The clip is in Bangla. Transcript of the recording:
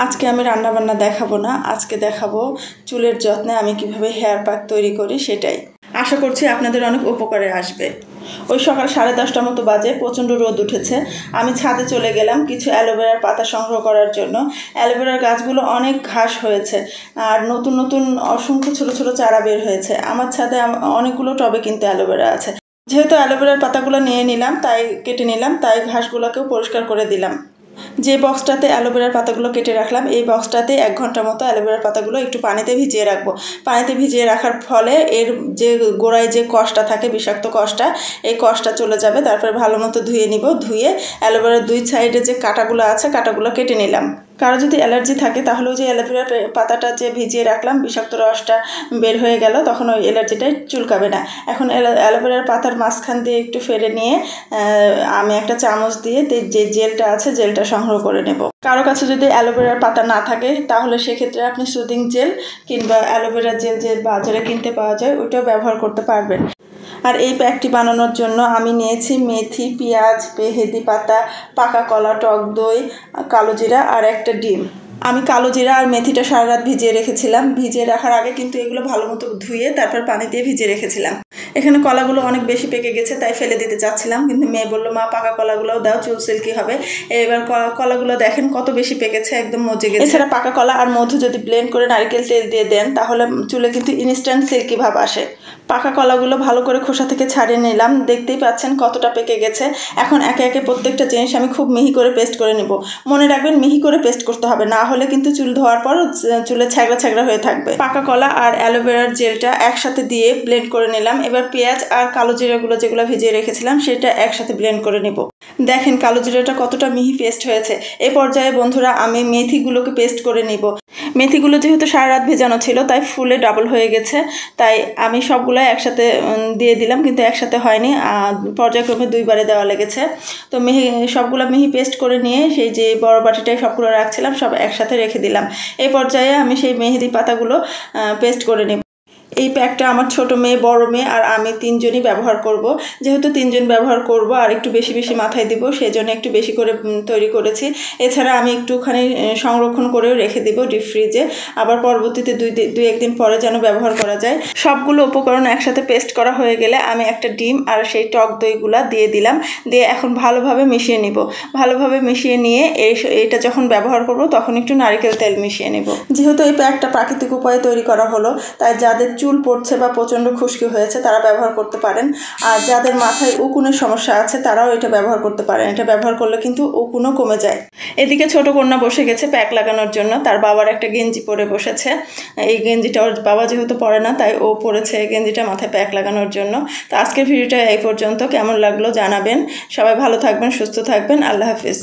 আজকে আমি রান্না বান্না দেখাবো না, আজকে দেখাবো চুলের যত্নে আমি কিভাবে হেয়ার প্যাক তৈরি করি সেটাই। আশা করছি আপনাদের অনেক উপকারে আসবে। ওই সকাল 10:30টার মতো বাজে, প্রচণ্ড রোদ উঠেছে। আমি ছাদে চলে গেলাম কিছু অ্যালোভেরার পাতা সংগ্রহ করার জন্য। অ্যালোভেরার গাছগুলো অনেক ঘাস হয়েছে আর নতুন নতুন অসংখ্য ছোট ছোট চারা বের হয়েছে। আমার ছাদে অনেকগুলো টবে কিন্তু অ্যালোভেরা আছে। যেহেতু অ্যালোভেরার পাতাগুলো নিয়ে নিলাম, তাই কেটে নিলাম, তাই ঘাসগুলোকেও পরিষ্কার করে দিলাম। যে বক্সটাতে অ্যালোভেরার পাতাগুলো কেটে রাখলাম, এই বক্সটাতে 1 ঘন্টার মতো অ্যালোভেরার পাতাগুলো একটু পানিতে ভিজিয়ে রাখবো। পানিতে ভিজিয়ে রাখার ফলে এর যে গোড়ায় যে কষটা থাকে, বিষাক্ত কষটা, এই কষটা চলে যাবে। তারপরে ভালো মতো ধুয়ে নিব। ধুয়ে অ্যালোভেরার 2 সাইডে যে কাঁটাগুলো আছে, কাঁটাগুলো কেটে নিলাম। কারো যদি অ্যালার্জি থাকে তাহলে ওই যে অ্যালোভেরার পাতাটা যে ভিজিয়ে রাখলাম, বিষাক্ত রসটা বের হয়ে গেল, তখন ওই অ্যালার্জিটাই চুলকাবে না। এখন অ্যালোভেরার পাতার মাঝখান দিয়ে একটু ফেলে নিয়ে আমি একটা চামচ দিয়ে যে জেলটা আছে, জেলটা সংগ্রহ করে নেব। কারো কাছে যদি অ্যালোভেরার পাতা না থাকে তাহলে সেক্ষেত্রে আপনি সুদিং জেল কিংবা অ্যালোভেরার জেল যে বাজারে কিনতে পাওয়া যায়, ওইটাও ব্যবহার করতে পারবেন। আর এই প্যাকটি বানানোর জন্য আমি নিয়েছি মেথি, পেঁয়াজ, মেহেদি পাতা, পাকা কলা, টক দই, কালো জিরা আর একটা ডিম। আমি কালো জিরা আর মেথিটা সারা রাত ভিজিয়ে রেখেছিলাম। ভিজিয়ে রাখার আগে কিন্তু এগুলো ভালো মতো ধুয়ে তারপর পানি দিয়ে ভিজিয়ে রেখেছিলাম। এখানে কলাগুলো অনেক বেশি পেকে গেছে, তাই ফেলে দিতে চাচ্ছিলাম, কিন্তু মেয়ে বললো, মা পাকা কলাগুলোও দাও, চুল সিল্কি হবে। এবার কলাগুলো দেখেন কত বেশি পেকেছে, একদম মজে গেছে। এছাড়া পাকা কলা আর মধু যদি ব্লেন্ড করে নারকেল তেল দিয়ে দেন তাহলে চুলে কিন্তু ইনস্ট্যান্ট সিল্কি ভাব আসে। পাকা কলাগুলো ভালো করে খোসা থেকে ছাড়িয়ে নিলাম। দেখতেই পাচ্ছেন কতটা পেকে গেছে। এখন একে একে প্রত্যেকটা জিনিস আমি খুব মিহি করে পেস্ট করে নেব। মনে রাখবেন, মিহি করে পেস্ট করতে হবে, না হলে কিন্তু চুল ধোয়ার পর চুলে ছ্যাগড়া ছ্যাগড়া হয়ে থাকবে। পাকা কলা আর অ্যালোভেরার জেলটা একসাথে দিয়ে ব্লেন্ড করে নিলাম। এবার পেঁয়াজ আর কালো জিরাগুলো যেগুলো ভিজিয়ে রেখেছিলাম সেটা একসাথে ব্লেন্ড করে নেব। দেখেন কালো জিরাটা কতটা মিহি পেস্ট হয়েছে। এই পর্যায়ে বন্ধুরা আমি মেথিগুলোকে পেস্ট করে নিব। মেথিগুলো যেহেতু সারা রাত ভেজানো ছিল তাই ফুলে ডাবল হয়ে গেছে, তাই আমি সবগুলো একসাথে দিয়ে দিলাম, কিন্তু একসাথে হয়নি, পর্যায়ক্রমে 2 বারে দেওয়া লেগেছে। তো সবগুলো মিহি পেস্ট করে নিয়ে সেই যে বড় বাটিটায় সবগুলো রাখছিলাম সব একসাথে রেখে দিলাম। এই পর্যায়ে আমি সেই মেহেদি পাতাগুলো পেস্ট করে নেব। এই প্যাকটা আমার ছোট মেয়ে, বড় মেয়ে আর আমি 3 জনই ব্যবহার করব। যেহেতু 3 জন ব্যবহার করব আর একটু বেশি বেশি মাথায় দিব, সেই জন্য একটু বেশি করে তৈরি করেছি। এছাড়া আমি একটুখানি সংরক্ষণ করেও রেখে দিব ডিপ ফ্রিজে, আবার পরবর্তীতে 2-1 দিন পরে যেন ব্যবহার করা যায়। সবগুলো উপকরণ একসাথে পেস্ট করা হয়ে গেলে আমি একটা ডিম আর সেই টক দইগুলা দিয়ে দিলাম। দিয়ে এখন ভালোভাবে মিশিয়ে নিব। ভালোভাবে মিশিয়ে নিয়ে এইটা যখন ব্যবহার করব তখন একটু নারকেল তেল মিশিয়ে নেব। যেহেতু এই প্যাকটা প্রাকৃতিক উপায়ে তৈরি করা হলো, তাই যাদের চুল পড়ছে বা প্রচণ্ড খুশকি হয়েছে তারা ব্যবহার করতে পারেন। আর যাদের মাথায় উকুনের সমস্যা আছে তারাও এটা ব্যবহার করতে পারেন। এটা ব্যবহার করলে কিন্তু উকুনও কমে যায়। এদিকে ছোট কন্যা বসে গেছে প্যাক লাগানোর জন্য। তার বাবার একটা গেঞ্জি পরে বসেছে। এই গেঞ্জিটা ওর বাবা যেহেতু পরে না, তাই ও পরেছে এই গেঞ্জিটা মাথায় প্যাক লাগানোর জন্য। তো আজকের ভিডিওটা এই পর্যন্ত। কেমন লাগলো জানাবেন। সবাই ভালো থাকবেন, সুস্থ থাকবেন। আল্লাহ হাফিজ।